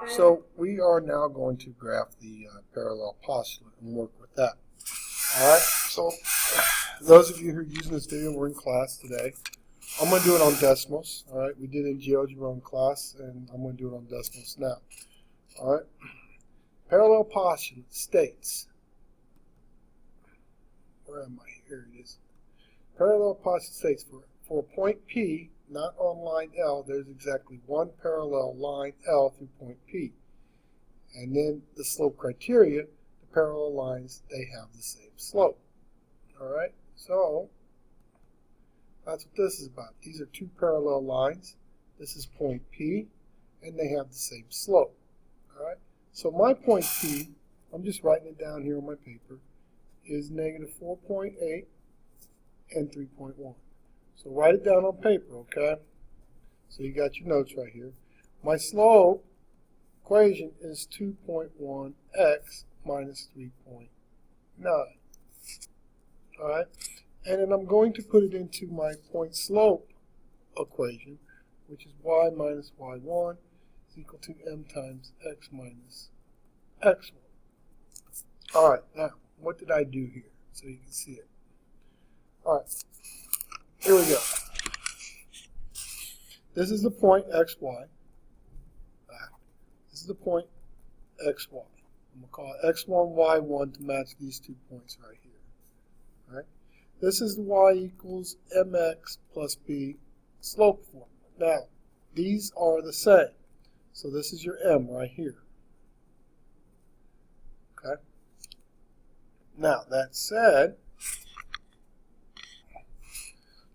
So we are now going to graph the parallel postulate and work with that. All right, so those of you who are using this video, we're in class today. I'm going to do it on decimals. All right, we did it in GeoGebra in class, and I'm going to do it on decimals now. All right, parallel postulate states, where am I? Here it is. Parallel postulate states for a point P, not on line L, there's exactly one parallel line L through point P. And then the slope criteria, the parallel lines, they have the same slope. All right, so that's what this is about. These are two parallel lines. This is point P, and they have the same slope. All right, so my point P, I'm just writing it down here on my paper, is negative 4.8 and 3.1. So write it down on paper, okay? So you got your notes right here. My slope equation is 2.1x minus 3.9. All right? And then I'm going to put it into my point slope equation, which is y minus y1 is equal to m times x minus x1. All right, now, what did I do here? So you can see it. All right. Here we go. This is the point xy. This is the point xy. I'm going to call it x1, y1 to match these 2 points right here. All right. This is the y equals mx plus b slope formula. Now, these are the same. So this is your m right here. Okay. Now, that said,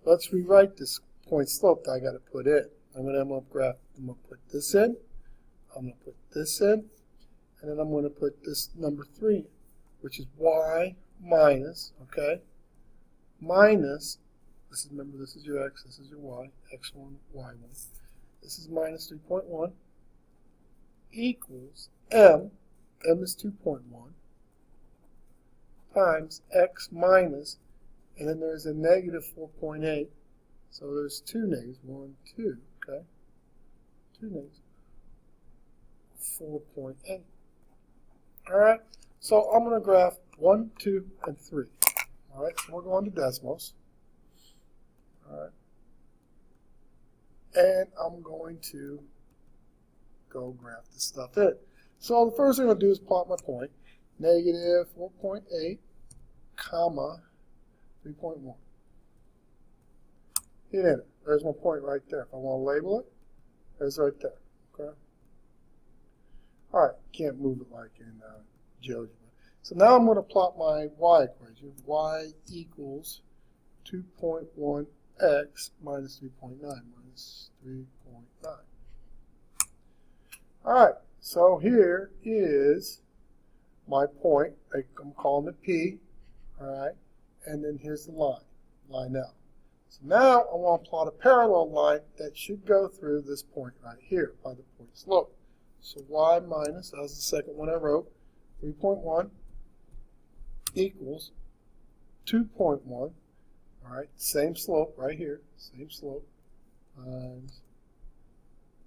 let's rewrite this point slope that I got to put in. I'm going to put this in. I'm going to put this in. And then I'm going to put this number 3 in, which is y minus, okay, minus, remember this is your x, this is your y, x1, y1. This is minus 3.1 equals m is 2.1, times x minus, and then there's a negative 4.8. So there's two negatives. 1, 2, okay? Two negatives. 4.8. All right? So I'm going to graph 1, 2, and 3. All right? So we're going to decimals. All right? And I'm going to go graph this stuff in. So the first thing I'm going to do is plot my point. Negative 4.8, comma, 3.1. Hit enter. There's my point right there. If I want to label it, there's right there. Okay. All right. Can't move it like in GeoGebra. So now I'm going to plot my y equation. Y equals 2.1x minus 3.9 minus 3.9. All right. So here is my point. I'm calling it P. All right. And then here's the line L. So now I want to plot a parallel line that should go through this point right here by the point slope. So y minus, that was the second one I wrote, 3.1 equals 2.1, all right, same slope right here, same slope, times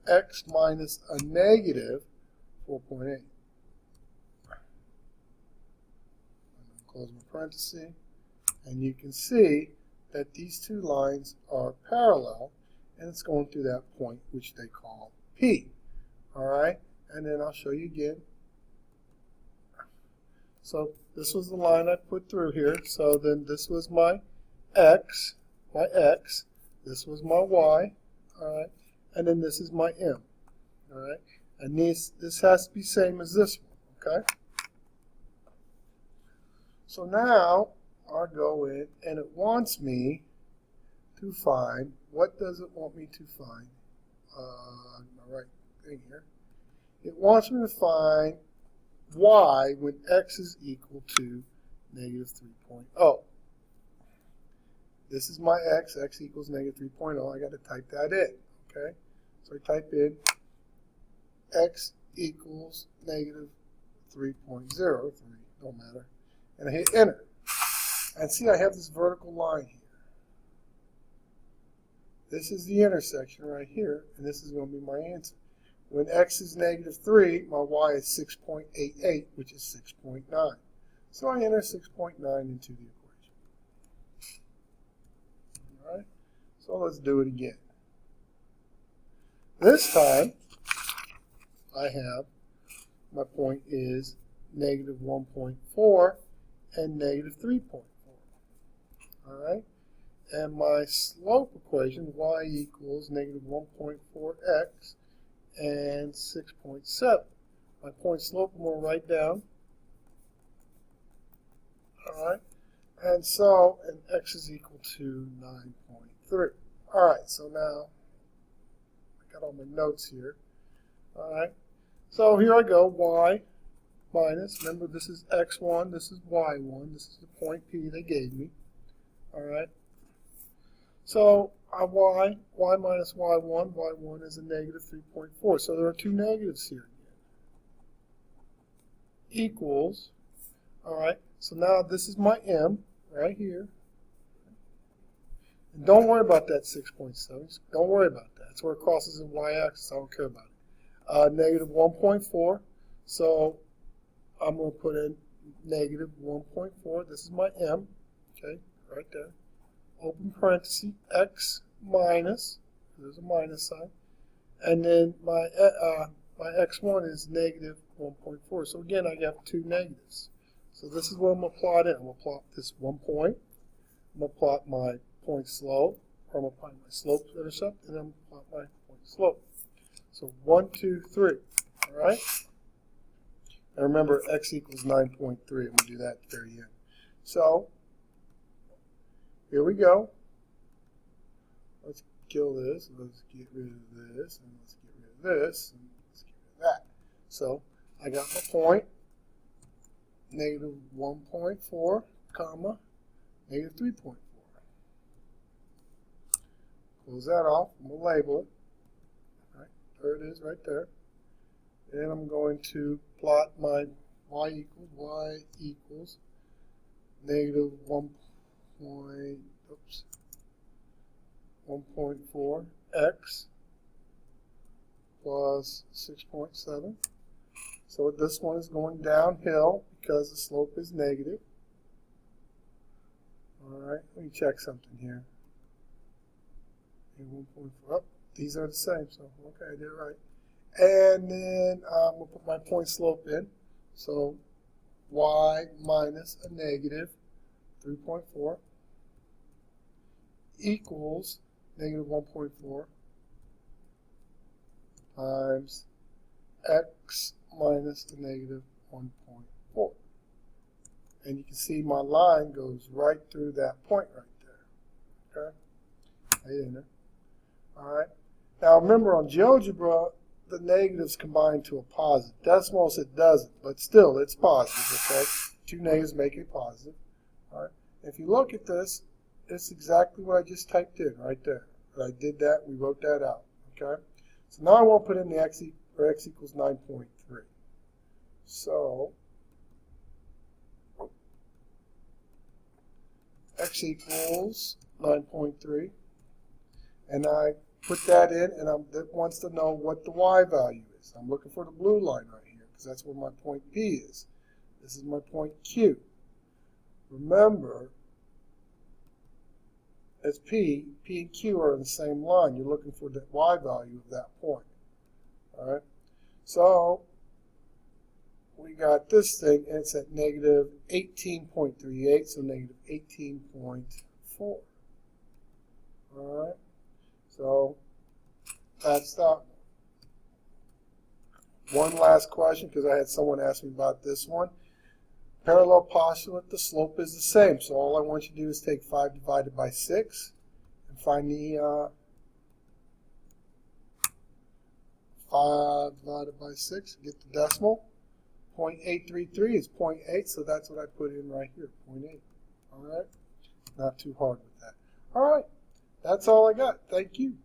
x minus a negative 4.8. Close my parenthesis. And you can see that these two lines are parallel, and it's going through that point which they call P. All right, and then I'll show you again. So this was the line I put through here. So then this was my x. This was my y. All right, and then this is my m. All right, and this has to be same as this one. Okay. So now I'll go in, and it wants me to find, what does it want me to find? My right thing here. It wants me to find y when x is equal to negative 3.0. This is my x equals negative 3.0. I got to type that in, okay? So I type in x equals negative 3.03, don't matter, and I hit enter. And see, I have this vertical line here. This is the intersection right here, and this is going to be my answer. When x is negative 3, my y is 6.88, which is 6.9. So I enter 6.9 into the equation. All right, so let's do it again. This time, I have my point is negative 1.4 and negative 3.4. All right, and my slope equation, y equals negative 1.4x and 6.7. My point slope I'm going to write down. All right, and so, and x is equal to 9.3. All right, so now I got all my notes here. All right, so here I go, y minus, remember this is x1, this is y1, this is the point P they gave me. All right, so y minus y1 is a negative 3.4. So there are two negatives here again. Equals, all right, so now this is my m right here. And don't worry about that 6.7. Don't worry about that. That's where it crosses the y-axis. I don't care about it. Negative 1.4. So I'm going to put in negative 1.4. This is my m. Okay, right there. Open parenthesis, x minus, there's a minus sign, and then my x1 is negative 1.4. So again, I have two negatives. So this is what I'm going to plot in. I'm going to plot this 1 point. I'm going to plot my point slope, or I'm going to plot my slope intercept, and then I'm going to plot my point slope. So 1, 2, 3. All right? And remember, x equals 9.3. I'm going to do that at the very end. So here we go. Let's kill this. Let's get rid of this, and let's get rid of this, and let's get rid of that. So I got my point, negative 1.4, comma, negative 3.4. Close that off. I'm going to label it. All right, there it is right there. And I'm going to plot my y equals negative 1.4 x plus 6.7. So this one is going downhill because the slope is negative. All right, let me check something here. 1.4. Oh, these are the same, so okay, I did it right. And then I'm going to put my point slope in. So y minus a negative 3.4 equals negative 1.4 times x minus a negative 1.4. And you can see my line goes right through that point right there. Okay? I enter. All right. Now remember, on GeoGebra, the negatives combine to a positive. Decimals it doesn't, but still it's positive. Okay? Two negatives make it positive. All right. If you look at this, it's exactly what I just typed in right there. I did that. We wrote that out. Okay. So now I want to put in the x equals 9.3. So x equals 9.3, and I put that in, and it wants to know what the y value is. I'm looking for the blue line right here because that's where my point P is. This is my point Q. Remember, as P and Q are in the same line. You're looking for the y value of that point. All right. So we got this thing, and it's at negative 18.38, so negative 18.4. All right. So that's that one last question, because I had someone ask me about this one. Parallel postulate, the slope is the same. So all I want you to do is take 5 divided by 6 and find the 5 divided by 6, get the decimal. 0.833 is 0.8, so that's what I put in right here, 0.8. All right? Not too hard with that. All right. That's all I got. Thank you.